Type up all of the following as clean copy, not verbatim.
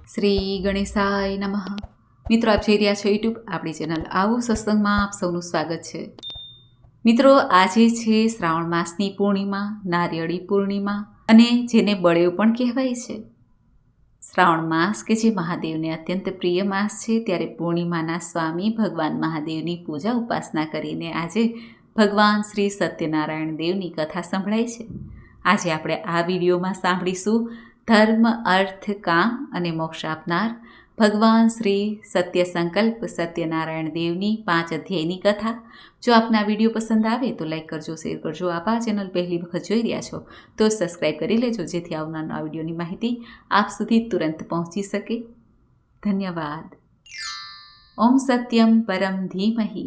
શ્રી ગણેશાય નમઃ. મિત્રો, આપ જોઈ રહ્યા છો યુટ્યુબ આપણી ચેનલ આવું સત્સંગમાં આપ સૌનું સ્વાગત છે. મિત્રો, આજે છે શ્રાવણ માસની પૂર્ણિમા, નારિયેળી પૂર્ણિમા, અને જેને બળેવ પણ કહેવાય છે. શ્રાવણ માસ કે જે મહાદેવને અત્યંત પ્રિય માસ છે, ત્યારે પૂર્ણિમાના સ્વામી ભગવાન મહાદેવની પૂજા ઉપાસના કરીને આજે ભગવાન શ્રી સત્યનારાયણ દેવની કથા સંભળાય છે. આજે આપણે આ વિડીયોમાં સાંભળીશું ધર્મ, અર્થ, કામ અને મોક્ષ આપનાર ભગવાન શ્રી સત્ય સંકલ્પ સત્યનારાયણ દેવની 5 અધ્યાયની કથા. જો આપને આ વિડીયો પસંદ આવે તો લાઈક કરજો, શેર કરજો. આપ આ ચેનલ પહેલી વખત જોઈ રહ્યા છો તો સબસ્ક્રાઈબ કરી લેજો, જેથી આવનાર આ વિડીયોની માહિતી આપ સુધી તુરંત પહોંચી શકે. ધન્યવાદ. ઓમ સત્યમ પરમ ધીમહિ.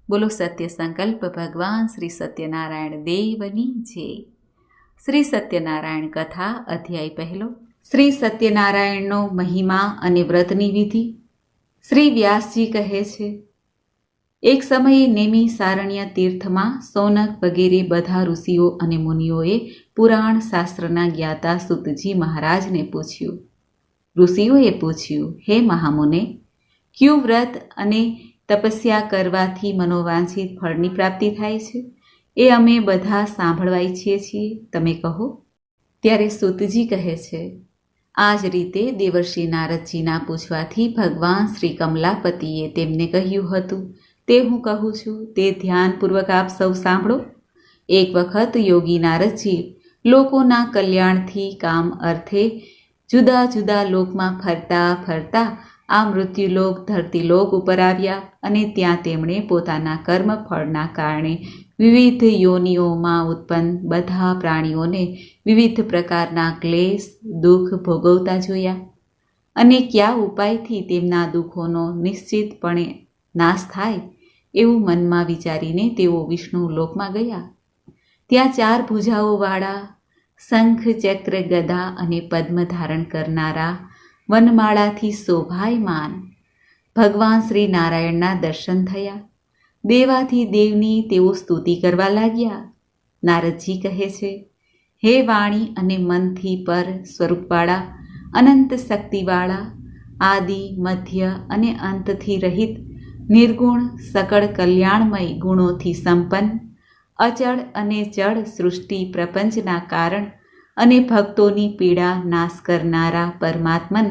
બોલો સત્ય સંકલ્પ ભગવાન શ્રી સત્યનારાયણ દેવની જય. શ્રી સત્યનારાયણ કથા, અધ્યાય પહેલો. શ્રી સત્યનારાયણનો મહિમા અને વ્રતની વિધિ. શ્રી વ્યાસજી કહે છે, એક સમયે નેમિ સારણ્ય તીર્થમાં સૌનક વગેરે બધા ઋષિઓ અને મુનિઓએ પુરાણ શાસ્ત્રના જ્ઞાતા સૂતજી મહારાજને પૂછ્યું. ઋષિઓએ પૂછ્યું, હે મહામુને, ક્યું વ્રત અને તપસ્યા કરવાથી મનોવાંછિત ફળની પ્રાપ્તિ થાય છે? એ અમે બધા સાંભળવા ઈચ્છીએ છીએ, તમે કહો. ત્યારે સૂતજી કહે છે, આ જ રીતે દેવર્ષિ નારદજીના પૂછવાથી ભગવાન શ્રી કમલાપતિએ તેમને કહ્યું હતું, તે હું કહું છું તે ધ્યાનપૂર્વક આપ સૌ સાંભળો. એક વખત યોગી નારદજી લોકોના કલ્યાણથી કામ અર્થે જુદા જુદા લોકમાં ફરતા ફરતા આ મૃત્યુલોક ધરતીલોક ઉપર આવ્યા, અને ત્યાં તેમણે પોતાના કર્મ ફળના કારણે વિવિધ યોનિઓમાં ઉત્પન્ન બધા પ્રાણીઓને વિવિધ પ્રકારના ક્લેશ, દુઃખ ભોગવતા જોયા, અને કયા ઉપાયથી તેમના દુઃખોનો નિશ્ચિતપણે નાશ થાય એવું મનમાં વિચારીને તેઓ વિષ્ણુ લોકમાં ગયા. ત્યાં 4 ભુજાઓવાળા શંખ, ચક્ર, ગદા અને પદ્મ ધારણ કરનારા વનમાળાથી શોભાયમાન ભગવાન શ્રી નારાયણના દર્શન થયા. દેવાથી દેવની તેઓ સ્તુતિ કરવા લાગ્યા. નારદજી કહે છે, હે વાણી અને મનથી પર સ્વરૂપવાળા, અનંત શક્તિવાળા, આદિ, મધ્ય અને અંતથી રહિત, નિર્ગુણ, સકળ કલ્યાણમય ગુણોથી સંપન્ન, અચળ અને ચળ સૃષ્ટિ પ્રપંચના કારણ અને ભક્તોની પીડા નાશ કરનારા પરમાત્મન,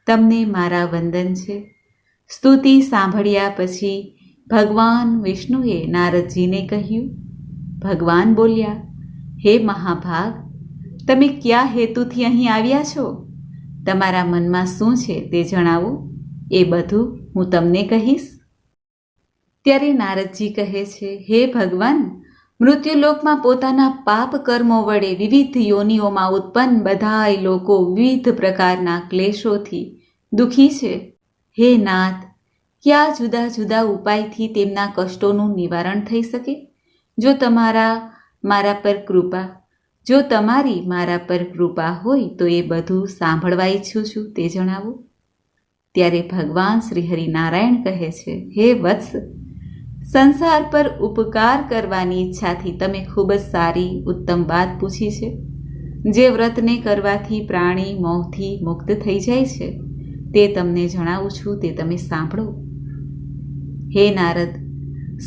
તમને મારા વંદન છે. સ્તુતિ સાંભળ્યા પછી ભગવાન વિષ્ણુએ નારદજીને કહ્યું. ભગવાન બોલ્યા, હે મહાભાગ, તમે કયા હેતુથી અહીં આવ્યા છો? તમારા મનમાં શું છે તે જણાવો, એ બધું હું તમને કહીશ. ત્યારે નારદજી કહે છે, હે ભગવાન, મૃત્યુલોકમાં પોતાના પાપ કર્મો વડે વિવિધ યોનિઓમાં ઉત્પન્ન બધાય લોકો વિવિધ પ્રકારના ક્લેશોથી દુઃખી છે. હે નાથ, કયા જુદા જુદા ઉપાયથી તેમના કષ્ટોનું નિવારણ થઈ શકે? જો તમારી મારા પર કૃપા હોય તો એ બધું સાંભળવા ઈચ્છું છું, તે જણાવો. ત્યારે ભગવાન શ્રી હરિનારાયણ કહે છે, હે વત્સ, સંસાર પર ઉપકાર કરવાની ઈચ્છાથી તમે ખૂબ જ સારી ઉત્તમ વાત પૂછી છે. જે વ્રતને કરવાથી પ્રાણી મોહથી મુક્ત થઈ જાય છે તે તમને જણાવું છું, તે તમે સાંભળો. હે નારદ,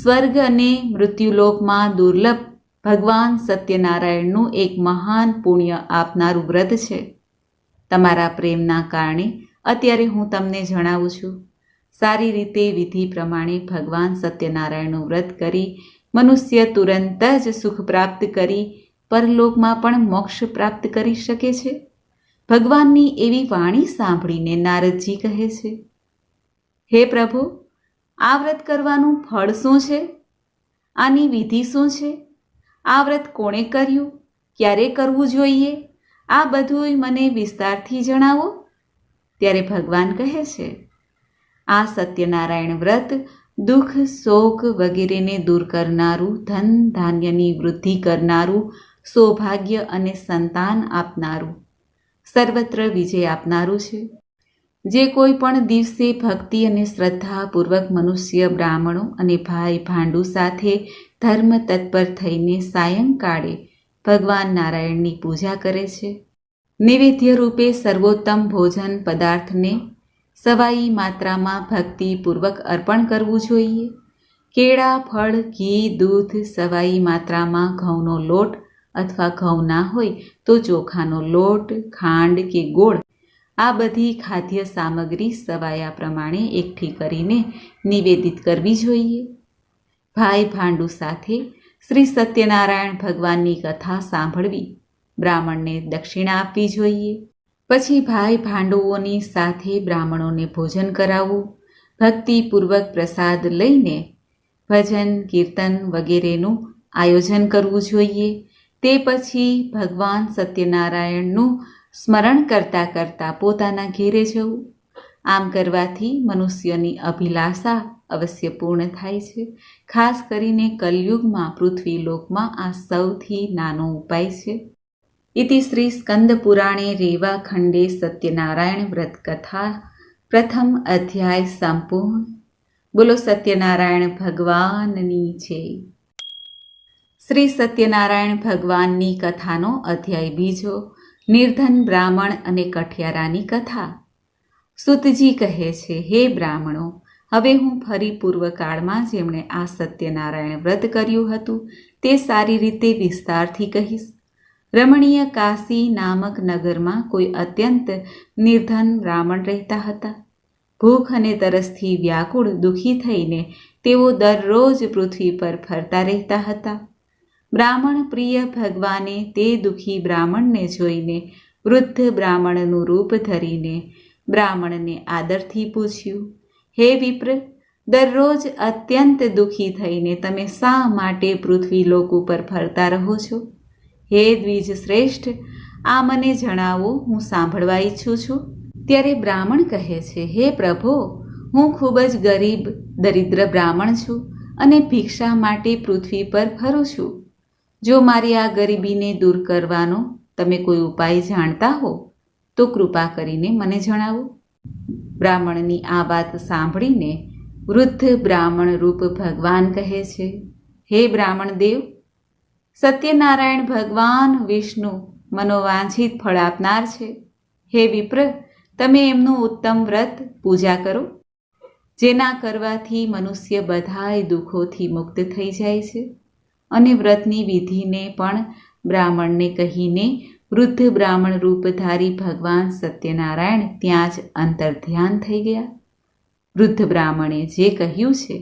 સ્વર્ગ અને મૃત્યુલોકમાં દુર્લભ ભગવાન સત્યનારાયણનું એક મહાન પુણ્ય આપનારું વ્રત છે. તમારા પ્રેમના કારણે અત્યારે હું તમને જણાવું છું. સારી રીતે વિધિ પ્રમાણે ભગવાન સત્યનારાયણનું વ્રત કરી મનુષ્ય તુરંત જ સુખ પ્રાપ્ત કરી પરલોકમાં પણ મોક્ષ પ્રાપ્ત કરી શકે છે. ભગવાનની એવી વાણી સાંભળીને નારદજી કહે છે, હે પ્રભુ, આ વ્રત કરવાનું ફળ શું છે? આની વિધિ શું છે? આ વ્રત કોણે કર્યું? ક્યારે કરવું જોઈએ? આ બધું મને વિસ્તારથી જણાવો. ત્યારે ભગવાન કહે છે, આ સત્યનારાયણ વ્રત દુઃખ, શોક વગેરેને દૂર કરનારું, ધન ધાન્યની વૃદ્ધિ કરનારું, સૌભાગ્ય અને સંતાન આપનારું, સર્વત્ર વિજય આપનારું છે. જે કોઈ પણ દિવસે ભક્તિ અને શ્રદ્ધાપૂર્વક મનુષ્ય, બ્રાહ્મણો અને ભાઈ ભાંડુ સાથે ધર્મ તત્પર થઈને સાયંકાળે ભગવાન નારાયણની પૂજા કરે છે, નૈવેદ્ય રૂપે સર્વોત્તમ ભોજન પદાર્થને સવાઈ માત્રામાં ભક્તિપૂર્વક અર્પણ કરવું જોઈએ. કેળા, ફળ, ઘી, દૂધ સવાઈ માત્રામાં ઘઉંનો લોટ અથવા ઘઉં ના હોય તો ચોખાનો લોટ, ખાંડ કે ગોળ આ બધી ખાદ્ય સામગ્રી સવાયા પ્રમાણે એકઠી કરીને નિવેદિત કરવી જોઈએ. ભાઈ ભાંડુ સાથે શ્રી સત્યનારાયણ ભગવાનની કથા સાંભળવી, બ્રાહ્મણને દક્ષિણા આપવી જોઈએ. પછી ભાઈ ભાંડુઓની સાથે બ્રાહ્મણોને ભોજન કરાવવું, ભક્તિપૂર્વક પ્રસાદ લઈને ભજન કીર્તન વગેરેનું આયોજન કરવું જોઈએ. તે પછી ભગવાન સત્યનારાયણનું સ્મરણ કરતાં કરતાં પોતાના ઘેરે જવું. આમ કરવાથી મનુષ્યની અભિલાષા અવશ્ય પૂર્ણ થાય છે. ખાસ કરીને કલયુગમાં પૃથ્વીલોકમાં આ સૌથી નાનો ઉપાય છે. ઇતિ શ્રી સ્કંદ પુરાણે રેવા ખંડે સત્યનારાયણ વ્રત કથા પ્રથમ અધ્યાય સંપૂર્ણ. બોલો સત્યનારાયણ ભગવાનની જય. શ્રી સત્યનારાયણ ભગવાનની કથાનો અધ્યાય બીજો, નિર્ધન બ્રાહ્મણ અને કઠિયારાની કથા. સુતજી કહે છે, હે બ્રાહ્મણો, હવે હું ફરી પૂર્વકાળમાં જેમણે આ સત્યનારાયણ વ્રત કર્યું હતું તે સારી રીતે વિસ્તારથી કહીશ. રમણીય કાશી નામક નગરમાં કોઈ અત્યંત નિર્ધન બ્રાહ્મણ રહેતા હતા. ભૂખ અને તરસથી વ્યાકુળ દુઃખી થઈને તેઓ દરરોજ પૃથ્વી પર ફરતા રહેતા હતા. બ્રાહ્મણ પ્રિય ભગવાને તે દુઃખી બ્રાહ્મણને જોઈને વૃદ્ધ બ્રાહ્મણનું રૂપ ધરીને બ્રાહ્મણને આદરથી પૂછ્યું, હે વિપ્ર, દરરોજ અત્યંત દુઃખી થઈને તમે શા માટે પૃથ્વીલોક ઉપર ફરતા રહો છો? હે દ્વિજ શ્રેષ્ઠ, આ મને જણાવો, હું સાંભળવા ઈચ્છું છું. ત્યારે બ્રાહ્મણ કહે છે, હે પ્રભો, હું ખૂબ જ ગરીબ દરિદ્ર બ્રાહ્મણ છું અને ભિક્ષા માટે પૃથ્વી પર ફરું છું. જો મારી આ ગરીબીને દૂર કરવાનો તમે કોઈ ઉપાય જાણતા હો તો કૃપા કરીને મને જણાવો. બ્રાહ્મણની આ વાત સાંભળીને વૃદ્ધ બ્રાહ્મણ રૂપ ભગવાન કહે છે, હે બ્રાહ્મણ દેવ, સત્યનારાયણ ભગવાન વિષ્ણુ મનોવાંછિત ફળ આપનાર છે. હે વિપ્ર, તમે એમનું ઉત્તમ વ્રત પૂજા કરો, જેના કરવાથી મનુષ્ય બધાય દુઃખોથી મુક્ત થઈ જાય છે. અને વ્રતની વિધિને પણ બ્રાહ્મણને કહીને વૃદ્ધ બ્રાહ્મણ રૂપધારી ભગવાન સત્યનારાયણ ત્યાં જ અંતર્ધ્યાન થઈ ગયા. વૃદ્ધ બ્રાહ્મણે જે કહ્યું છે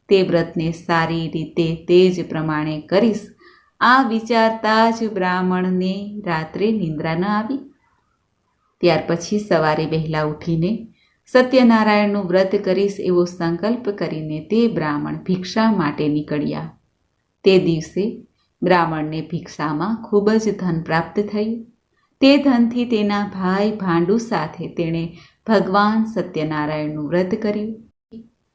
તે વ્રતને સારી રીતે તે જ પ્રમાણે કરીશ, આ વિચારતા જ બ્રાહ્મણને રાત્રે નિંદ્રા ન આવી. ત્યાર પછી સવારે વહેલા ઉઠીને સત્યનારાયણનું વ્રત કરીશ એવો સંકલ્પ કરીને તે બ્રાહ્મણ ભિક્ષા માટે નીકળ્યા. તે દિવસે બ્રાહ્મણને ભિક્ષામાં ખૂબ જ ધન પ્રાપ્ત થયું. તે ધનથી તેના ભાઈ ભાંડુ સાથે તેણે ભગવાન સત્યનારાયણનું વ્રત કર્યું.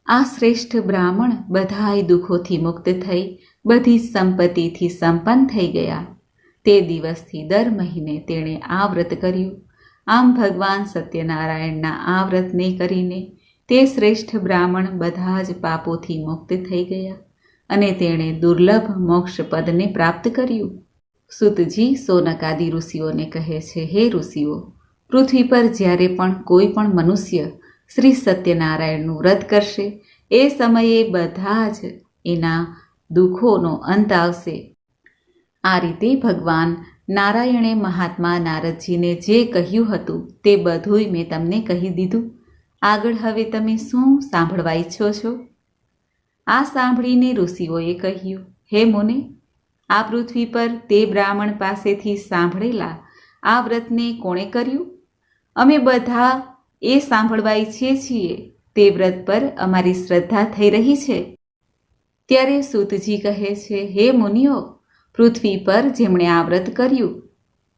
આ શ્રેષ્ઠ બ્રાહ્મણ બધાય દુઃખોથી મુક્ત થઈ બધી સંપત્તિથી સંપન્ન થઈ ગયા. તે દિવસથી દર મહિને તેણે આ વ્રત કર્યું. આમ ભગવાન સત્યનારાયણના આ વ્રતને કરીને તે શ્રેષ્ઠ બ્રાહ્મણ બધા જ પાપોથી મુક્ત થઈ ગયા અને તેણે દુર્લભ મોક્ષ પદને પ્રાપ્ત કર્યું. સુતજી સોનકાદી ઋષિઓને કહે છે, હે ઋષિઓ, પૃથ્વી પર જ્યારે પણ કોઈ પણ મનુષ્ય શ્રી સત્યનારાયણનું વ્રત કરશે એ સમયે બધા જ એના દુઃખોનો અંત આવશે. આ રીતે ભગવાન નારાયણે મહાત્મા નારદજીને જે કહ્યું હતું તે બધુંય મેં તમને કહી દીધું. આગળ હવે તમે શું સાંભળવા ઈચ્છો છો? આ સાંભળીને ઋષિઓએ કહ્યું, હે મુને, આ પૃથ્વી પર તે બ્રાહ્મણ પાસેથી સાંભળેલા આ વ્રતને કોણે કર્યું? અમે બધા એ સાંભળવા ઈચ્છીએ છીએ. તે વ્રત પર અમારી શ્રદ્ધા થઈ રહી છે. ત્યારે સૂતજી કહે છે, હે મુનિઓ, પૃથ્વી પર જેમણે આ વ્રત કર્યું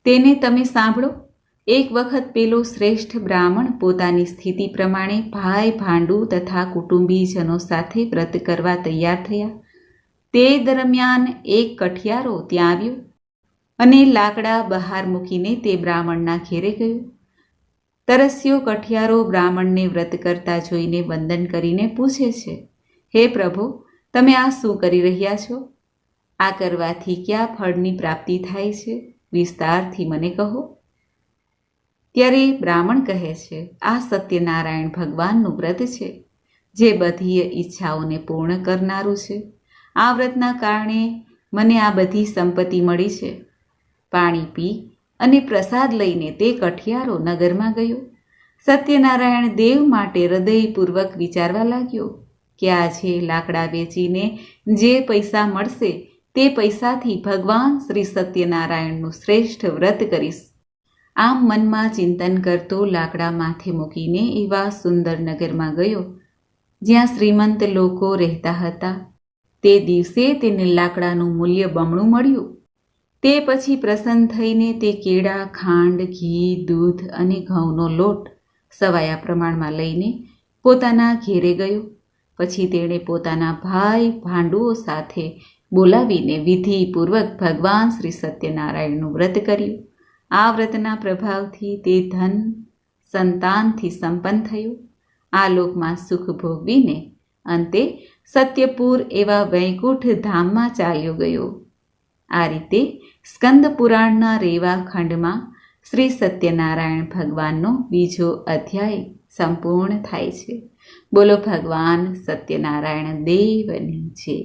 તેને તમે સાંભળો. એક વખત પેલો શ્રેષ્ઠ બ્રાહ્મણ પોતાની સ્થિતિ પ્રમાણે ભાઈ ભાંડુ તથા કુટુંબીજનો સાથે વ્રત કરવા તૈયાર થયા. તે દરમિયાન એક કઠિયારો ત્યાં આવ્યો અને લાકડા બહાર મૂકીને તે બ્રાહ્મણના ઘેરે ગયો. તરસ્યો કઠિયારો બ્રાહ્મણને વ્રત કરતા જોઈને વંદન કરીને પૂછે છે, હે પ્રભુ, તમે આ શું કરી રહ્યા છો? આ કરવાથી કયા ફળની પ્રાપ્તિ થાય છે? વિસ્તારથી મને કહો. ત્યારે બ્રાહ્મણ કહે છે, આ સત્યનારાયણ ભગવાનનું વ્રત છે, જે બધી ઈચ્છાઓને પૂર્ણ કરનારું છે. આ વ્રતના કારણે મને આ બધી સંપત્તિ મળી છે. પાણી પી અને પ્રસાદ લઈને તે કઠિયારો નગરમાં ગયો. સત્યનારાયણ દેવ માટે હૃદયપૂર્વક વિચારવા લાગ્યો કે આજે લાકડા વેચીને જે પૈસા મળશે તે પૈસાથી ભગવાન શ્રી સત્યનારાયણનું શ્રેષ્ઠ વ્રત કરીશ. આમ મનમાં ચિંતન કરતો લાકડા માથે મૂકીને એવા સુંદર નગરમાં ગયો જ્યાં શ્રીમંત લોકો રહેતા હતા. તે દિવસે તેને લાકડાનું મૂલ્ય બમણું મળ્યું. તે પછી પ્રસન્ન થઈને તે કેળા, ખાંડ, ઘી, દૂધ અને ઘઉંનો લોટ સવાયા પ્રમાણમાં લઈને પોતાના ઘેરે ગયો. પછી તેણે પોતાના ભાઈ ભાંડુઓ સાથે બોલાવીને વિધિપૂર્વક ભગવાન શ્રી સત્યનારાયણનું વ્રત કર્યું. આ વ્રતના પ્રભાવથી તે ધન સંતાનથી સંપન્ન થયું. આ લોકમાં સુખ ભોગવીને અંતે સત્યપુર એવા વૈકુંઠ ધામમાં ચાલ્યો ગયો. આ રીતે સ્કંદ પુરાણના રેવા ખંડમાં શ્રી સત્યનારાયણ ભગવાનનો બીજો અધ્યાય સંપૂર્ણ થાય છે. બોલો ભગવાન સત્યનારાયણ દેવની જય.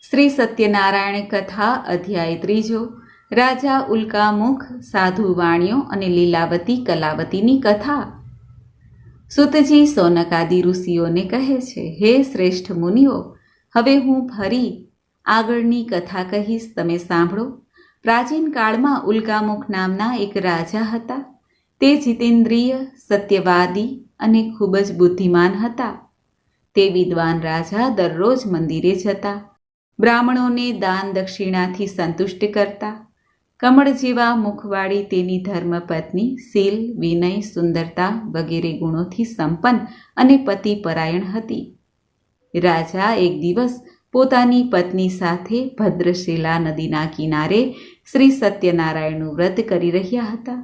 શ્રી સત્યનારાયણ કથા અધ્યાય ત્રીજો. રાજા ઉલ્કામુખ, સાધુ વાણિયો અને લીલાવતી કલાવતીની કથા. સુતજી સૌનકાદિ ઋષિઓને કહે છે, હે શ્રેષ્ઠ મુનિઓ, હવે હું ફરી આગળની કથા કહીશ, તમે સાંભળો. પ્રાચીન કાળમાં ઉલ્કામુખ નામના એક રાજા હતા. તે જીતેન્દ્રિય, સત્યવાદી અને ખૂબ જ બુદ્ધિમાન હતા. તે વિદ્વાન રાજા દરરોજ મંદિરે જતા, બ્રાહ્મણોને દાન દક્ષિણાથી સંતુષ્ટ કરતા. કમળ જેવા મુખવાળી તેની ધર્મપત્ની શીલ, વિનય, સુંદરતા વગેરે ગુણોથી સંપન્ન અને પતિપરાયણ હતી. રાજા એક દિવસ પોતાની પત્ની સાથે ભદ્રશિલા નદીના કિનારે શ્રી સત્યનારાયણનું વ્રત કરી રહ્યા હતા.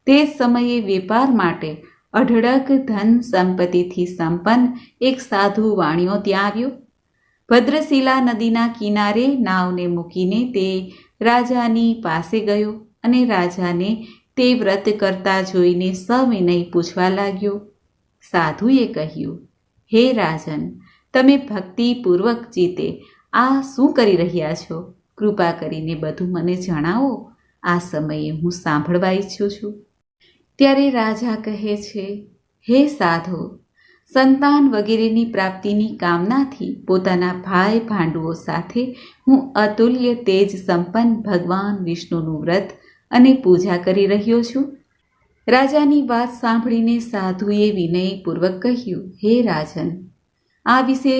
તે સમયે વેપાર માટે અઢળક ધન સંપત્તિથી સંપન્ન એક સાધુ વાણિયો ત્યાં આવ્યો. ભદ્રશિલા નદીના કિનારે નાવને મૂકીને તે રાજાની પાસે ગયો અને રાજાને તે વ્રત કરતા જોઈને સવિનય પૂછવા લાગ્યો. સાધુએ કહ્યું, હે રાજન, તમે ભક્તિપૂર્વક જીતે આ શું કરી રહ્યા છો? કૃપા કરીને બધું મને જણાવો. આ સમયે હું સાંભળવા ઈચ્છું છું. ત્યારે રાજા કહે છે, હે સાધુ, સંતાન વગેરેની પ્રાપ્તિની કામનાથી પોતાના ભાઈ ભાંડુઓ સાથે હું અતુલ્ય તેજ સંપન્ન ભગવાન વિષ્ણુનું વ્રત અને પૂજા કરી રહ્યો છું. રાજાની વાત સાંભળીને સાધુએ વિનયપૂર્વક કહ્યું, હે રાજન, આ વિશે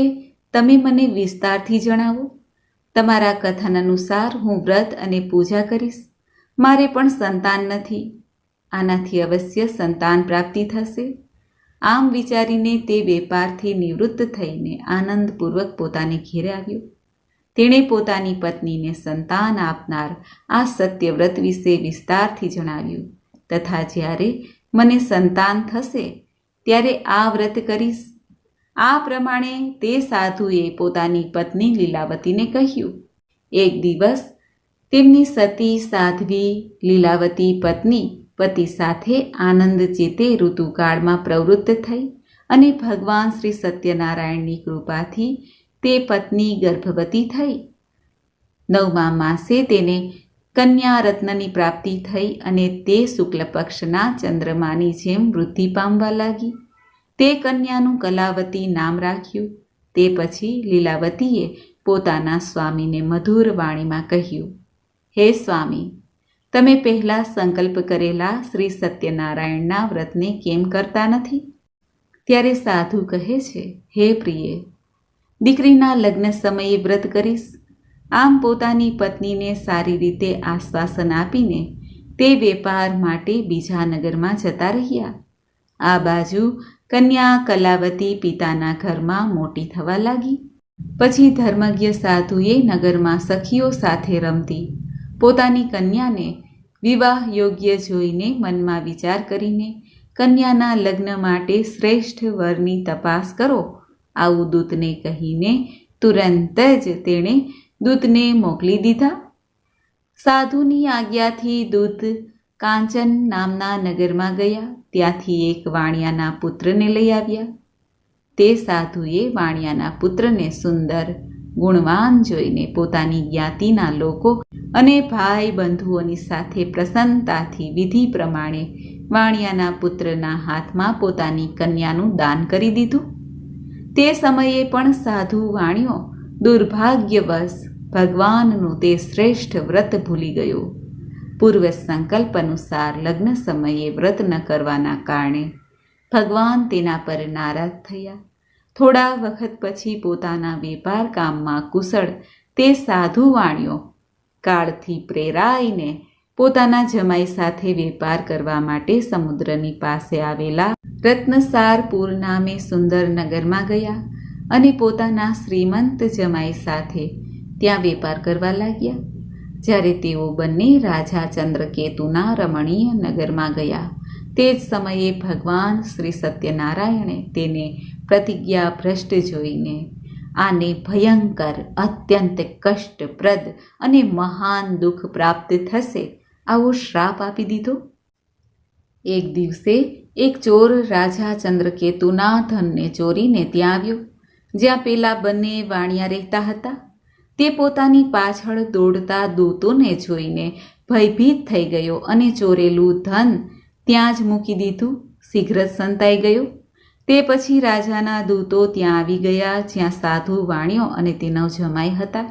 તમે મને વિસ્તારથી જણાવો. તમારા કથન અનુસાર હું વ્રત અને પૂજા કરીશ. મારે પણ સંતાન નથી. આનાથી અવશ્ય સંતાન પ્રાપ્તિ થશે. આમ વિચારીને તે વેપારથી નિવૃત્ત થઈને આનંદપૂર્વક પોતાને ઘેરે આવ્યો. તેણે પોતાની પત્નીને સંતાન આપનાર આ સત્યવ્રત વિશે વિસ્તારથી જણાવ્યું તથા જ્યારે મને સંતાન થશે ત્યારે આ વ્રત કરીશ. આ પ્રમાણે તે સાધુએ પોતાની પત્ની લીલાવતીને કહ્યું. એક દિવસ તેમની સતી સાધ્વી લીલાવતી પત્ની પતિ સાથે આનંદ ચેતે ઋતુકાળમાં પ્રવૃત્ત થઈ અને ભગવાન શ્રી સત્યનારાયણની કૃપાથી તે પત્ની ગર્ભવતી થઈ. 9મા માસે તેને કન્યા રત્નની પ્રાપ્તિ થઈ અને તે શુક્લ પક્ષના ચંદ્રમાની જેમ વૃદ્ધિ પામવા લાગી. તે કન્યાનું કલાવતી નામ રાખ્યું. તે પછી લીલાવતીએ પોતાના સ્વામીને મધુર વાણીમાં કહ્યું, હે સ્વામી, તમે પહેલાં સંકલ્પ કરેલા શ્રી સત્યનારાયણના વ્રતને કેમ કરતા નથી? ત્યારે સાધુ કહે છે, હે પ્રિય, દીકરીના લગ્ન સમયે વ્રત કરીશ. આમ પોતાની પત્નીને સારી રીતે આશ્વાસન આપીને તે વેપાર માટે બીજા નગરમાં જતા રહ્યા. આ બાજુ કન્યા કલાવતી પિતાના ઘરમાં મોટી થવા લાગી. પછી ધર્મજ્ઞ સાધુએ નગરમાં સખીઓ સાથે રમતી પોતાની કન્યાને વિવાહ યોગ્ય જોઈને મનમાં વિચાર કરીને કન્યાના લગ્ન માટે શ્રેષ્ઠ વરની તપાસ કરો આવું દૂતને કહીને તુરંત જ તેણે દૂતને મોકલી દીધા. સાધુની આજ્ઞાથી દૂત કાંચન નામના નગરમાં ગયા. ત્યાંથી એક વાણિયાના પુત્રને લઈ આવ્યા. તે સાધુએ વાણિયાના પુત્રને સુંદર ગુણવાન જોઈને પોતાની જ્ઞાતિના લોકો અને ભાઈ બંધુઓની સાથે પ્રસન્નતાથી વિધિ પ્રમાણે વાણિયાના પુત્રના હાથમાં પોતાની કન્યાનું દાન કરી દીધું. તે સમયે પણ સાધુ વાણિયો દુર્ભાગ્યવશ ભગવાનનું તે શ્રેષ્ઠ વ્રત ભૂલી ગયો. પૂર્વ સંકલ્પ અનુસાર લગ્ન સમયે વ્રત ન કરવાના કારણે ભગવાન તેના પર નારાજ થયા. થોડા વખત પછી પોતાના વેપાર કામમાં કુશળ તે સાધુ વાણિયો કાળથી પ્રેરાઈને પોતાના જમાઈ સાથે વેપાર કરવા માટે સમુદ્રની પાસે આવેલા રત્નસારપુર નામે સુંદર નગરમાં ગયા અને પોતાના શ્રીમંત જમાઈ સાથે ત્યાં વેપાર કરવા લાગ્યા. જ્યારે તેઓ બંને રાજા ચંદ્રકેતુના રમણીય નગરમાં ગયા તે જ સમયે ભગવાન શ્રી સત્યનારાયણે તેને પ્રતિજ્ઞા ભ્રષ્ટ જોઈને આને ભયંકર, અત્યંત કષ્ટપ્રદ અને મહાન દુઃખ પ્રાપ્ત થશે આવો શ્રાપ આપી દીધો. એક દિવસે એક ચોર રાજા ચંદ્રકેતુના ધનને ચોરીને ત્યાં આવ્યો જ્યાં પેલા બંને વાણિયા રહેતા હતા. તે પોતાની પાછળ દોડતા દૂતોને જોઈને ભયભીત થઈ ગયો અને ચોરેલું ધન ત્યાં જ મૂકી દીધું. શીઘ્ર જ સંતાઈ ગયો. તે પછી રાજાના દૂતો ત્યાં આવી ગયા જ્યાં સાધુ વાણિયો અને તેનો જમાઈ હતા.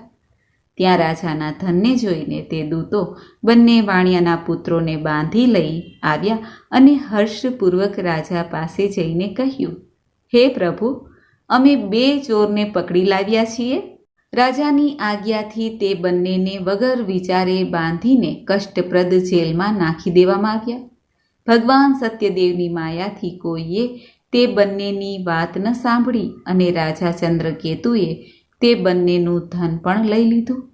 ત્યાં રાજાના ધનને જોઈને તે દૂતો બંને વાણિયાના પુત્રોને બાંધી લઈ આવ્યા અને હર્ષપૂર્વક રાજા પાસે જઈને કહ્યું, હે પ્રભુ, અમે 2 ચોરને પકડી લાવ્યા છીએ. રાજાની આજ્ઞાથી તે બંનેને વગર વિચારે બાંધીને કષ્ટપ્રદ જેલમાં નાખી દેવામાં આવ્યા. ભગવાન સત્યદેવની માયાથી કોઈએ તે બંનેની વાત ન સાંભળી અને રાજા ચંદ્રકેતુએ તે બંનેનું ધન પણ લઈ લીધું.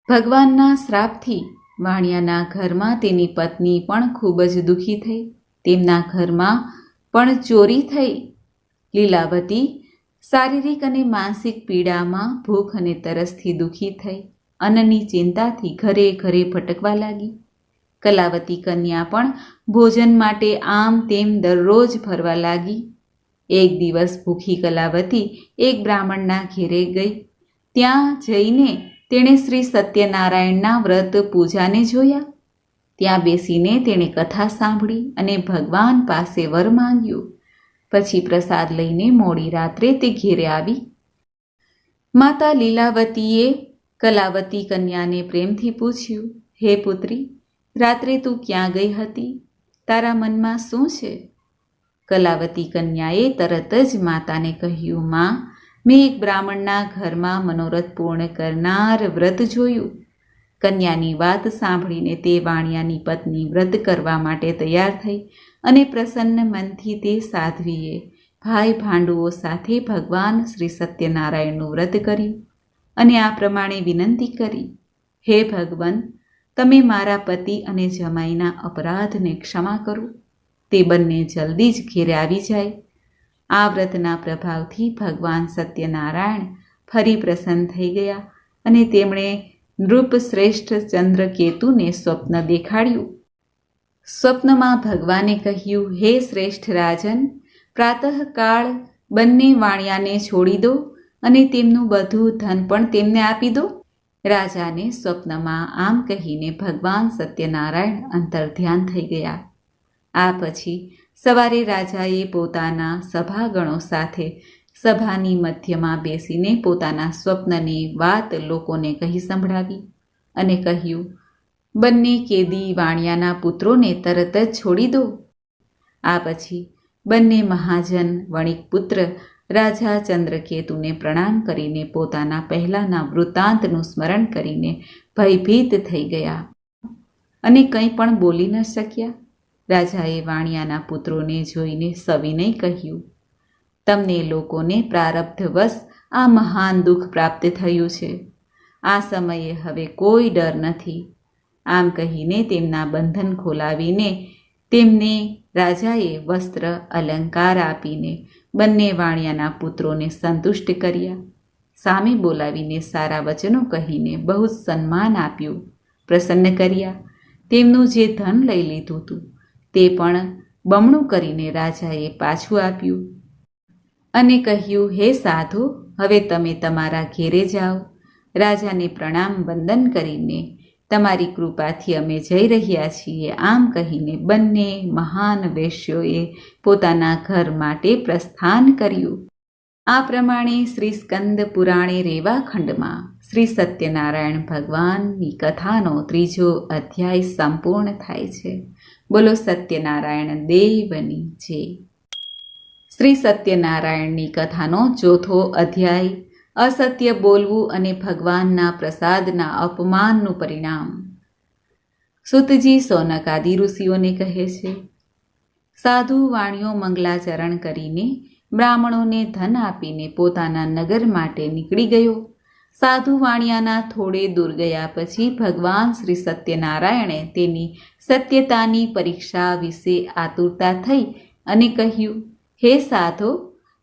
ભગવાનના શ્રાપથી વાણિયાના ઘરમાં તેની પત્ની પણ ખૂબ જ દુઃખી થઈ. તેમના ઘરમાં પણ ચોરી થઈ. લીલાવતી શારીરિક અને માનસિક પીડામાં ભૂખ અને તરસથી દુઃખી થઈ. અન્નની ચિંતાથી ઘરે ઘરે ભટકવા લાગી. કલાવતી કન્યા પણ ભોજન માટે આમ તેમ દરરોજ ફરવા લાગી. એક દિવસ ભૂખી કલાવતી એક બ્રાહ્મણના ઘેરે ગઈ. ત્યાં જઈને તેણે શ્રી સત્યનારાયણના વ્રત પૂજાને જોયા. ત્યાં બેસીને તેણે કથા સાંભળી અને ભગવાન પાસે વર માંગ્યું. પછી પ્રસાદ લઈને મોડી રાત્રે તે ઘેરે આવી. માતા લીલાવતીએ કલાવતી કન્યાને પ્રેમથી પૂછ્યું, હે પુત્રી, રાત્રે તું ક્યાં ગઈ હતી? તારા મનમાં શું છે? કલાવતી કન્યાએ તરત જ માતાને કહ્યું, માં, મેં એક બ્રાહ્મણના ઘરમાં મનોરથ પૂર્ણ કરનાર વ્રત જોયું. કન્યાની વાત સાંભળીને તે વાણિયાની પત્ની વ્રત કરવા માટે તૈયાર થઈ અને પ્રસન્ન મનથી તે સાધ્વીએ ભાઈ ભાંડુઓ સાથે ભગવાન શ્રી સત્યનારાયણનું વ્રત કર્યું અને આ પ્રમાણે વિનંતી કરી, હે ભગવાન, તમે મારા પતિ અને જમાઈના અપરાધને ક્ષમા કરો. તે બંને જલ્દી જ ઘેરે આવી જાય. આ વ્રતના પ્રભાવથી ભગવાન સત્યનારાયણ ફરી પ્રસન્ન થઈ ગયા અને તેમણે નૃપશ્રેષ્ઠ ચંદ્રકેતુને સ્વપ્ન દેખાડ્યું. સ્વપ્નમાં ભગવાને કહ્યું, હે શ્રેષ્ઠ રાજન, પ્રાતઃકાળ બંને વાણિયાને છોડી દો અને તેમનું બધું ધન પણ તેમને આપી દો. રાજાને સ્વપ્નમાં આમ કહીને ભગવાન સત્યનારાયણ અંતર્ધ્યાન થઈ ગયા. આ પછી સવારે રાજાએ પોતાના સભાગણો સાથે સભાની મધ્યમાં બેસીને પોતાના સ્વપ્નની વાત લોકોને કહી સંભળાવી અને કહ્યું, બંને કેદી વાણિયાના પુત્રોને તરત જ છોડી દો. આ પછી બંને મહાજન વણિક પુત્ર રાજા ચંદ્રકેતુને પ્રણામ કરીને પોતાના પહેલાંના વૃત્તાંતનું સ્મરણ કરીને ભયભીત થઈ ગયા અને કંઈ પણ બોલી ન શક્યા. રાજાએ વાણિયાના પુત્રોને જોઈને સવિનય કહ્યું, તમને લોકોને પ્રારબ્ધવશ આ મહાન દુઃખ પ્રાપ્ત થયું છે. આ સમયે હવે કોઈ ડર નથી. આમ કહીને તેમના બંધન ખોલાવીને તેમને રાજાએ વસ્ત્ર અલંકાર આપીને બંને વાણિયાના પુત્રોને સંતુષ્ટ કર્યા. સામે બોલાવીને સારા વચનો કહીને બહુ સન્માન આપ્યું, પ્રસન્ન કર્યા. તેમનું જે ધન લઈ લીધું હતું તે પણ બમણું કરીને રાજાએ પાછું આપ્યું અને કહ્યું, હે સાધુ, હવે તમે તમારા ઘેરે જાઓ. રાજાને પ્રણામ વંદન કરીને, તમારી કૃપાથી અમે જઈ રહ્યા છીએ, આમ કહીને બંને મહાન વેશ્યોએ પોતાના ઘર માટે પ્રસ્થાન કર્યું. આ પ્રમાણે શ્રી સ્કંદ પુરાણે રેવા ખંડમાં શ્રી સત્યનારાયણ ભગવાનની કથાનો 3જો અધ્યાય સંપૂર્ણ થાય છે. બોલો સત્યનારાયણ દેવની જય. શ્રી સત્યનારાયણની કથાનો 4થો અધ્યાય, અસત્ય બોલવું અને ભગવાનના પ્રસાદના અપમાનનું પરિણામ. સુતજી સૌનક આદિ ઋષિઓને કહે છે, સાધુ વાણીઓ મંગલાચરણ કરીને બ્રાહ્મણોને ધન આપીને પોતાના નગર માટે નીકળી ગયો. સાધુ વાણિયાના થોડે દૂર ગયા પછી ભગવાન શ્રી સત્યનારાયણે તેની સત્યતાની પરીક્ષા વિશે આતુરતા થઈ અને કહ્યું, હે સાધુ,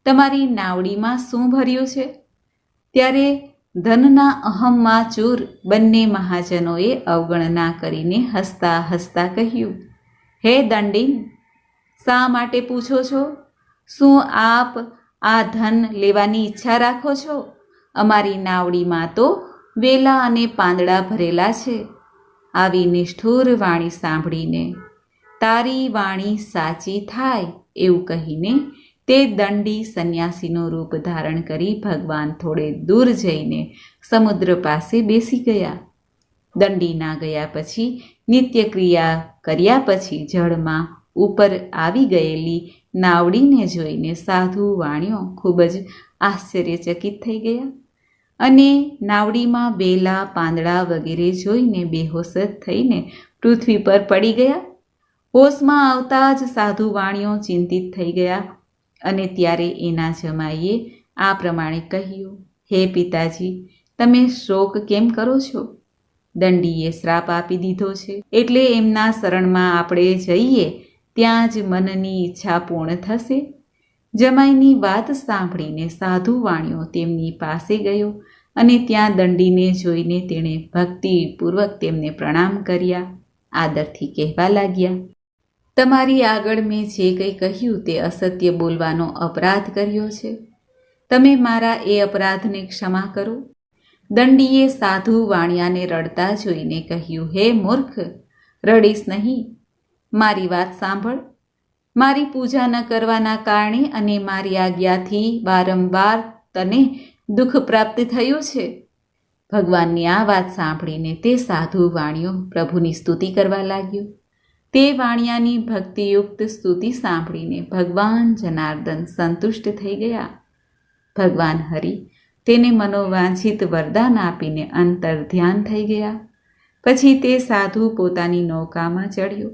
તમારી નાવડીમાં શું ભર્યું છે? ત્યારે ધનના અહમમાં ચૂર બંને મહાજનોએ અવગણના કરીને હસતા હસતા કહ્યું, હે દંડીન, શા માટે પૂછો છો? શું આપ આ ધન લેવાની ઈચ્છા રાખો છો? અમારી નાવડીમાં તો વેલા અને પાંદડા ભરેલા છે. આવી નિષ્ઠુર વાણી સાંભળીને તારી વાણી સાચી થાય એવું કહીને તે દંડી સંન્યાસીનું રૂપ ધારણ કરી ભગવાન થોડે દૂર જઈને સમુદ્ર પાસે બેસી ગયા. દંડીના ગયા પછી નિત્યક્રિયા કર્યા પછી જળમાં ઉપર આવી ગયેલી નાવડીને જોઈને સાધુ વાણિયો ખૂબ જ આશ્ચર્યચકિત થઈ ગયા અને નાવડીમાં વેલા પાંદડા વગેરે જોઈને બેહોશ થઈને પૃથ્વી પર પડી ગયા. હોશમાં આવતા જ સાધુ વાણિયો ચિંતિત થઈ ગયા અને ત્યારે એના જમાઈએ આ પ્રમાણે કહ્યું, હે પિતાજી, તમે શોક કેમ કરો છો? દંડીએ શ્રાપ આપી દીધો છે, એટલે એમના શરણમાં આપણે જઈએ ત્યાં જ મનની ઈચ્છા પૂર્ણ થશે. જમાઈની વાત સાંભળીને સાધુ વાણિયો તેમની પાસે ગયો અને ત્યાં દંડીને જોઈને તેણે ભક્તિપૂર્વક તેમને પ્રણામ કર્યા. આદરથી કહેવા લાગ્યા, તમારી આગળ મેં જે કંઈ કહ્યું તે અસત્ય બોલવાનો અપરાધ કર્યો છે. તમે મારા એ અપરાધને ક્ષમા કરો. દંડીએ સાધુ વાણિયાને રડતા જોઈને કહ્યું, હે મૂર્ખ, રડીશ નહીં. મારી વાત સાંભળ. મારી પૂજા ન કરવાના કારણે અને મારી આજ્ઞાથી વારંવાર તને દુઃખ પ્રાપ્ત થયું છે. ભગવાનની આ વાત સાંભળીને તે સાધુ વાણિયો પ્રભુની સ્તુતિ કરવા લાગ્યો. તે વાણિયાની ભક્તિયુક્ત સ્તુતિ સાંભળીને ભગવાન જનાર્દન સંતુષ્ટ થઈ ગયા. ભગવાન હરિ તેને મનોવાંછિત વરદાન આપીને અંતર ધ્યાન થઈ ગયા. પછી તે સાધુ પોતાની નૌકામાં ચડ્યો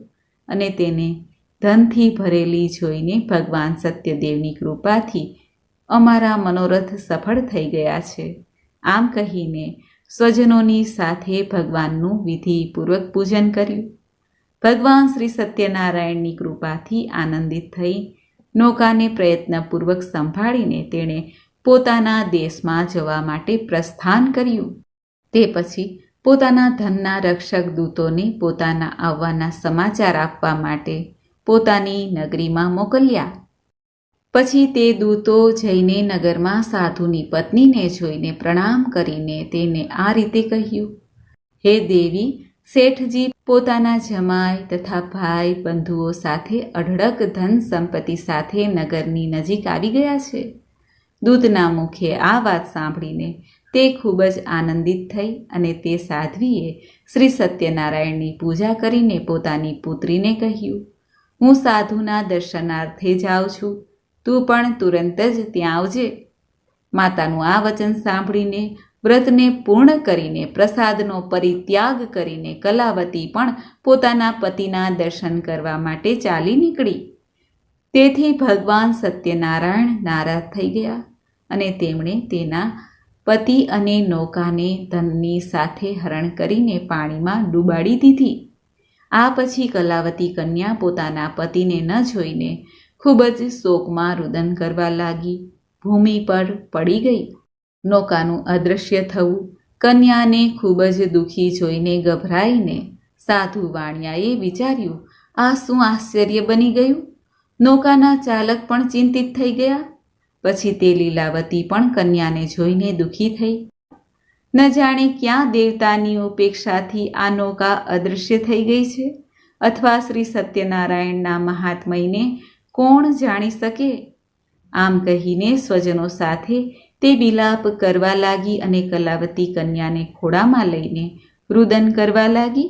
અને તેને ધનથી ભરેલી જોઈને ભગવાન સત્યદેવની કૃપાથી અમારા મનોરથ સફળ થઈ ગયા છે, આમ કહીને સ્વજનોની સાથે ભગવાનનું વિધિપૂર્વક પૂજન કર્યું. ભગવાન શ્રી સત્યનારાયણની કૃપાથી આનંદિત થઈ નૌકાને પ્રયત્નપૂર્વક સંભાળીને તેણે પોતાના દેશમાં જવા માટે પ્રસ્થાન કર્યું. તે પછી પોતાના ધનના રક્ષક દૂતોને પોતાના આવવાના સમાચાર આપવા માટે પોતાની નગરીમાં મોકલ્યા. પછી તે દૂતો જઈને નગરમાં સાધુની પત્નીને જોઈને પ્રણામ કરીને તેને આ રીતે કહ્યું, હે દેવી, શેઠજી પોતાના જમાઈ તથા ભાઈ બંધુઓ સાથે અઢળક ધન સંપત્તિ સાથે નગરની નજીક આવી ગયા છે. દૂતના મુખે આ વાત સાંભળીને તે ખૂબ જ આનંદિત થઈ અને તે સાધ્વીએ શ્રી સત્યનારાયણની પૂજા કરીને પોતાની પુત્રીને કહ્યું, હું સાધુના દર્શનાર્થે જાઉં છું, તું પણ તુરંત જ ત્યાં આવજે. માતાનું આ વચન સાંભળીને વ્રતને પૂર્ણ કરીને પ્રસાદનો પરિત્યાગ કરીને કલાવતી પણ પોતાના પતિના દર્શન કરવા માટે ચાલી નીકળી. તેથી ભગવાન સત્યનારાયણ નારાજ થઈ ગયા અને તેમણે તેના પતિ અને નૌકાને ધનની સાથે હરણ કરીને પાણીમાં ડૂબાડી દીધી. આ પછી કલાવતી કન્યા પોતાના પતિને ન જોઈને ખૂબ જ શોકમાં રુદન કરવા લાગી, ભૂમિ પર પડી ગઈ. નૌકાનું અદૃશ્ય થવું કન્યાને ખૂબ જ દુઃખી જોઈને ગભરાઈને સાધુ વાણિયાએ વિચાર્યું, આ શું આશ્ચર્ય બની ગયું? નૌકાના ચાલક પણ ચિંતિત થઈ ગયા. પછી તે લીલાવતી પણ કન્યાને જોઈને દુઃખી થઈ. ન જાણે ક્યાં દેવતાની ઉપેક્ષાથી આ નૌકા અદૃશ્ય થઈ ગઈ છે, અથવા શ્રી સત્યનારાયણના મહાત્મયને કોણ જાણી શકે? આમ કહીને સ્વજનો સાથે તે વિલાપ કરવા લાગી અને કલાવતી કન્યાને ખોળામાં લઈને રુદન કરવા લાગી.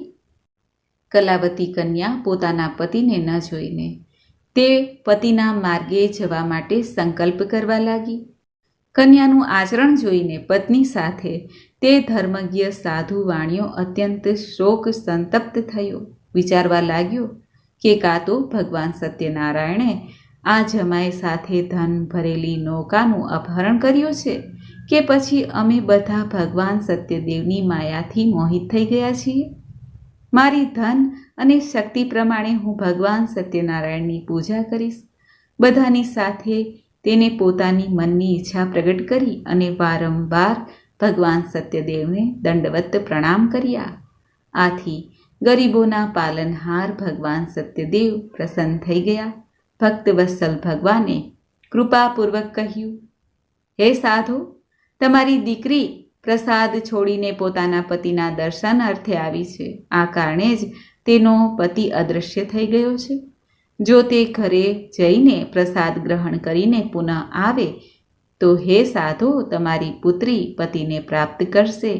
કલાવતી કન્યા પોતાના પતિને ન જોઈને તે પતિના માર્ગે જવા માટે સંકલ્પ કરવા લાગી. કન્યાનું આચરણ જોઈને પત્ની સાથે તે ધર્મજ્ઞ સાધુ વાણિયો અત્યંત શોક સંતપ્ત થયો. વિચારવા લાગ્યો કે કાં તો ભગવાન સત્યનારાયણે આ જમાઈ સાથે ધન ભરેલી નૌકાનું અપહરણ કર્યું છે, કે પછી અમે બધા ભગવાન સત્યદેવની માયાથી મોહિત થઈ ગયા છીએ. મારી ધન અને શક્તિ પ્રમાણે હું ભગવાન સત્યનારાયણની પૂજા કરીશ. બધાની સાથે તેને પોતાની મનની ઈચ્છા પ્રગટ કરી અને વારંવાર ભગવાન સત્યદેવને દંડવત પ્રણામ કર્યા. આથી ગરીબોના પાલનહાર ભગવાન સત્યદેવ પ્રસન્ન થઈ ગયા. ભક્તવત્સલ ભગવાને કૃપાપૂર્વક કહ્યું, હે સાધુ, તમારી દીકરી પ્રસાદ છોડીને પોતાના પતિના દર્શન અર્થે આવી છે. આ કારણે જ તેનો પતિ અદૃશ્ય થઈ ગયો છે. જો તે ઘરે જઈને પ્રસાદ ગ્રહણ કરીને પુનઃ આવે તો હે સાધુ, તમારી પુત્રી પતિને પ્રાપ્ત કરશે.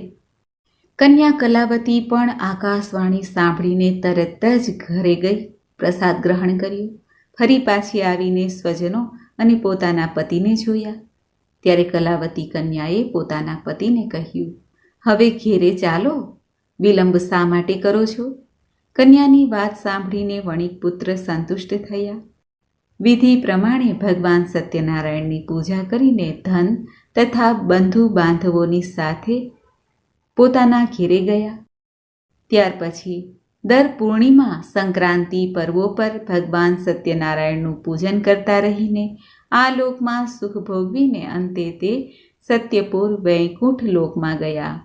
કન્યા કલાવતી પણ આકાશવાણી સાંભળીને તરત જ ઘરે ગઈ, પ્રસાદ ગ્રહણ કર્યું. ફરી પાછી આવીને સ્વજનો અને પોતાના પતિને જોયા. ત્યારે કલાવતી કન્યાએ પોતાના પતિને કહ્યું, હવે ઘેરે ચાલો, વિલંબ શા માટે કરો છો? કન્યાની વાત સાંભળીને વણિક પુત્ર સંતુષ્ટ થયા. વિધિ પ્રમાણે ભગવાન સત્યનારાયણની પૂજા કરીને ધન તથા બંધુ બાંધવોની સાથે પોતાના ઘેરે ગયા. ત્યાર પછી દર પૂર્ણિમા સંક્રાંતિ પર્વો પર ભગવાન સત્યનારાયણનું પૂજન કરતા રહીને આ લોકમાં સુખ ભોગવીને અંતે તે સત્યપુર વૈકુંઠ લોકમાં ગયા.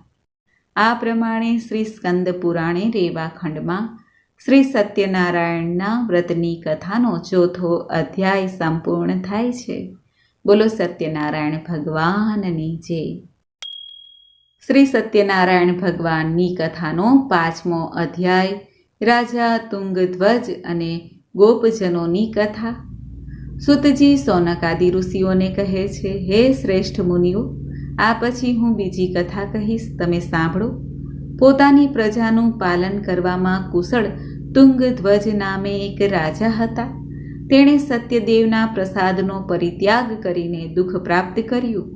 આ પ્રમાણે શ્રી સ્કંદ પુરાણે રેવા ખંડમાં શ્રી સત્યનારાયણના વ્રતની કથાનો 4થો અધ્યાય સંપૂર્ણ થાય છે. બોલો સત્યનારાયણ ભગવાનની જય. શ્રી સત્યનારાયણ ભગવાનની કથાનો 5મો અધ્યાય રાજા તુંગધ્વજ અને ગોપજનોની કથા. સુતજી સૌનકાદિ ઋષિઓને કહે છે, હે શ્રેષ્ઠ મુનિઓ, આ પછી હું બીજી કથા કહીશ, તમે સાંભળો. પોતાની પ્રજાનું પાલન કરવામાં કુશળ તુંગધ્વજ નામે એક રાજા હતા. તેણે સત્યદેવના પ્રસાદનો પરિત્યાગ કરીને દુઃખ પ્રાપ્ત કર્યું.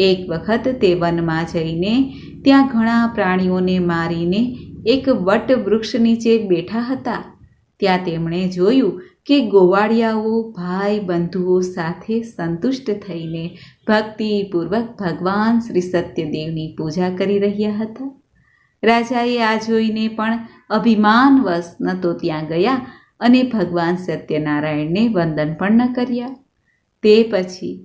એક વખત તે વનમાં જઈને ત્યાં ઘણા પ્રાણીઓને મારીને એક વટ વૃક્ષ નીચે બેઠા હતા. ત્યાં તેમણે જોયું કે ગોવાળિયાઓ ભાઈ બંધુઓ સાથે સંતુષ્ટ થઈને ભક્તિપૂર્વક ભગવાન શ્રી સત્યદેવની પૂજા કરી રહ્યા હતા. રાજાએ આ જોઈને પણ અભિમાનવશ ન તો ત્યાં ગયા અને ભગવાન સત્યનારાયણને વંદન પણ ન કર્યા. તે પછી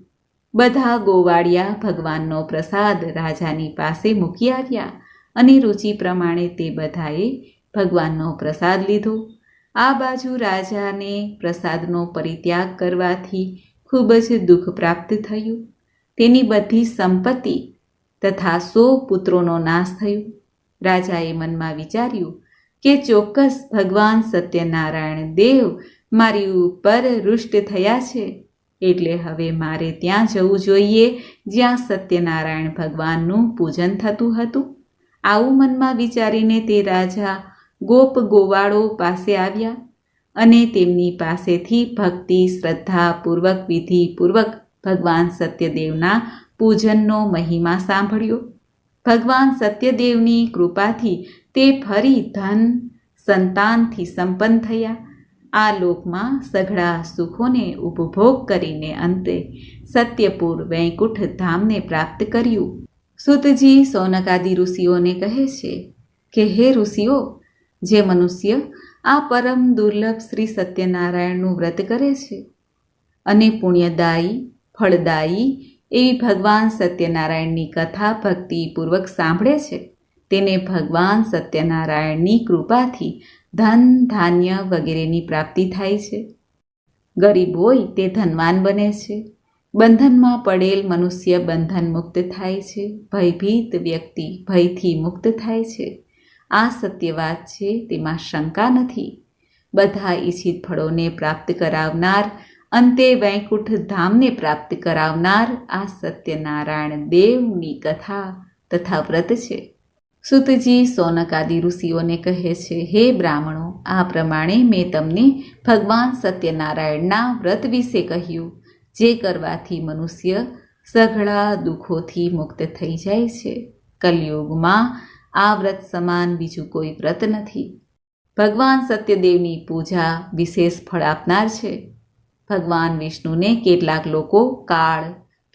બધા ગોવાળિયા ભગવાનનો પ્રસાદ રાજાની પાસે મૂકી આવ્યા અને રુચિ પ્રમાણે તે બધાએ ભગવાનનો પ્રસાદ લીધો. આ બાજુ રાજાને પ્રસાદનો પરિત્યાગ કરવાથી ખૂબ જ દુઃખ પ્રાપ્ત થયું. તેની બધી સંપત્તિ તથા 100 પુત્રોનો નાશ થયો. રાજાએ મનમાં વિચાર્યું કે ચોક્કસ ભગવાન સત્યનારાયણ દેવ મારી ઉપર રૂષ્ટ થયા છે, એટલે હવે મારે ત્યાં જવું જોઈએ જ્યાં સત્યનારાયણ ભગવાનનું પૂજન થતું હતું. આવું મનમાં વિચારીને તે રાજા ગોપ ગોવાળો પાસે આવ્યા અને તેમની પાસેથી ભક્તિ શ્રદ્ધાપૂર્વક વિધિપૂર્વક ભગવાન સત્યદેવના પૂજનનો મહિમા સાંભળ્યો. ભગવાન સત્યદેવની કૃપાથી તે ફરી ધન સંતાનથી સંપન્ન થયા. આ લોકમાં સઘળા સુખોને ઉપભોગ કરીને અંતે સત્યપુર વૈકુંઠ ધામને પ્રાપ્ત કર્યું. સુતજી સૌનકાદિ ઋષિઓને કહે છે કે હે ઋષિઓ, જે મનુષ્ય આ પરમ દુર્લભ શ્રી સત્યનારાયણનું વ્રત કરે છે અને પુણ્યદાયી ફળદાયી એવી ભગવાન સત્યનારાયણની કથા ભક્તિપૂર્વક સાંભળે છે, તેને ભગવાન સત્યનારાયણની કૃપાથી ધન ધાન્ય વગેરેની પ્રાપ્તિ થાય છે. ગરીબ હોય તે ધનવાન બને છે. બંધનમાં પડેલ મનુષ્ય બંધન મુક્ત થાય છે. ભયભીત વ્યક્તિ ભયથી મુક્ત થાય છે. આ સત્ય વાત છે, તેમાં શંકા નથી. બધા ઈચ્છિત ફળોને પ્રાપ્ત કરાવનાર, અંતે વૈકુંઠ ધામને પ્રાપ્ત કરાવનાર આ સત્યનારાયણ દેવની કથા તથા વ્રત છે. સૂતજી સોનકાદિ ઋષિઓને કહે છે, હે બ્રાહ્મણો, આ પ્રમાણે મેં તમને ભગવાન સત્યનારાયણના વ્રત વિશે કહ્યું, જે કરવાથી મનુષ્ય સઘળા દુઃખોથી મુક્ત થઈ જાય છે. કલયુગમાં આ વ્રત સમાન બીજું કોઈ વ્રત નથી. ભગવાન સત્યદેવની પૂજા વિશેષ ફળ આપનાર છે. ભગવાન વિષ્ણુને કેટલાક લોકો કાળ,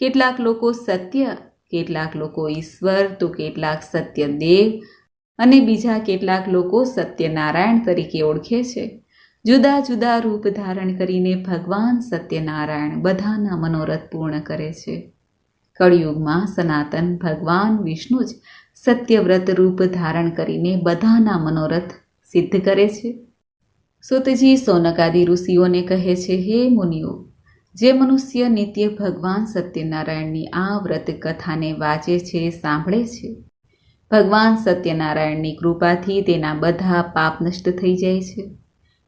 કેટલાક લોકો સત્ય, કેટલાક લોકો ઈશ્વર, તો કેટલાક સત્યદેવ અને બીજા કેટલાક લોકો સત્યનારાયણ તરીકે ઓળખે છે. જુદા જુદા રૂપ ધારણ કરીને ભગવાન સત્યનારાયણ બધાના મનોરથ પૂર્ણ કરે છે. કળિયુગમાં સનાતન ભગવાન વિષ્ણુ જ સત્યવ્રત રૂપ ધારણ કરીને બધાના મનોરથ સિદ્ધ કરે છે. સૂતજી સોનકાદિ ઋષિઓને કહે છે, હે મુનિઓ, જે મનુષ્ય નિત્ય ભગવાન સત્યનારાયણની આ વ્રત કથાને વાંચે છે, સાંભળે છે, ભગવાન સત્યનારાયણની કૃપાથી તેના બધા પાપ નષ્ટ થઈ જાય છે.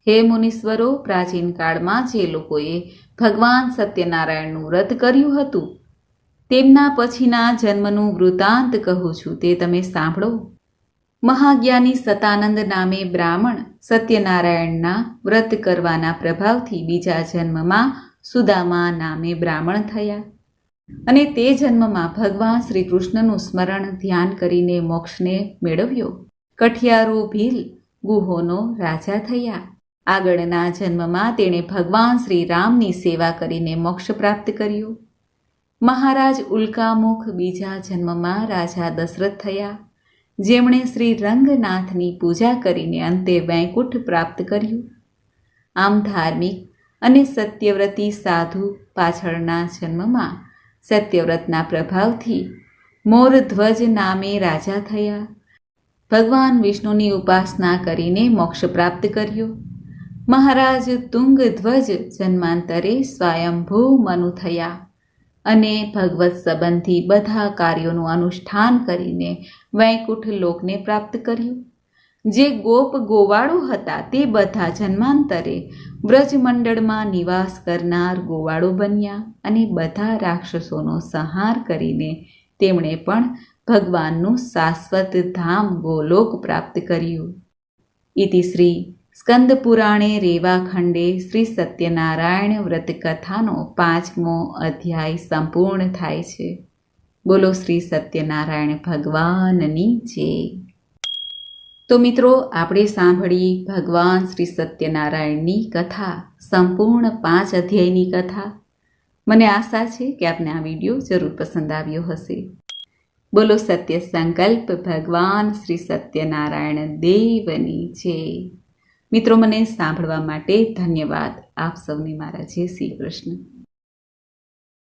હે મુનીશ્વરો, પ્રાચીન કાળમાં જે લોકોએ ભગવાન સત્યનારાયણનું વ્રત કર્યું હતું, તેમના પછીના જન્મનું વૃત્તાંત કહું છું, તે તમે સાંભળો. મહાજ્ઞાની સતાનંદ નામે બ્રાહ્મણ સત્યનારાયણના વ્રત કરવાના પ્રભાવથી બીજા જન્મમાં સુદામા નામે બ્રાહ્મણ થયા અને તે જન્મમાં ભગવાન શ્રી કૃષ્ણનું સ્મરણ ધ્યાન કરીને મોક્ષને મેળવ્યો. કઠિયારો ભીલ ગુહોનો રાજા થયા. આગળના જન્મમાં તેણે ભગવાન શ્રી રામની સેવા કરીને મોક્ષ પ્રાપ્ત કર્યો. મહારાજ ઉલ્કામુખ બીજા જન્મમાં રાજા દશરથ થયા, જેમણે શ્રી રંગનાથની પૂજા કરીને અંતે વૈકુંઠ પ્રાપ્ત કર્યું. આમ ધાર્મિક અને સત્યવ્રતી સાધુ પાછળના જન્મમાં સત્યવ્રતના પ્રભાવથી મોરધ્વજ નામે રાજા થયા. ભગવાન વિષ્ણુની ઉપાસના કરીને મોક્ષ પ્રાપ્ત કર્યો. મહારાજ તુંગધ્વજ જન્માંતરે સ્વયંભૂ મનુ થયા અને ભગવત સંબંધી બધા કાર્યોનું અનુષ્ઠાન કરીને વૈકુંઠ લોકને પ્રાપ્ત કર્યું. જે ગોપ ગોવાળો હતા તે બધા જન્માંતરે વ્રજમંડળમાં નિવાસ કરનાર ગોવાળો બન્યા અને બધા રાક્ષસોનો સંહાર કરીને તેમણે પણ ભગવાનનું શાશ્વત ધામ ગોલોક પ્રાપ્ત કર્યું. ઇતિ શ્રી સ્કંદ પુરાણે રેવાખંડે શ્રી સત્યનારાયણ વ્રત કથાનો 5મો અધ્યાય સંપૂર્ણ થાય છે. બોલો શ્રી સત્યનારાયણ ભગવાનની જય. તો મિત્રો, આપણે સાંભળી ભગવાન શ્રી સત્યનારાયણની કથા, સંપૂર્ણ 5 અધ્યાયની કથા. મને આશા છે કે આપને આ વિડીયો જરૂર પસંદ આવ્યો હશે. બોલો સત્ય સંકલ્પ ભગવાન શ્રી સત્યનારાયણ દેવની જય. મિત્રો, મને સાંભળવા માટે ધન્યવાદ. આપ સૌને મારા જય શ્રી કૃષ્ણ.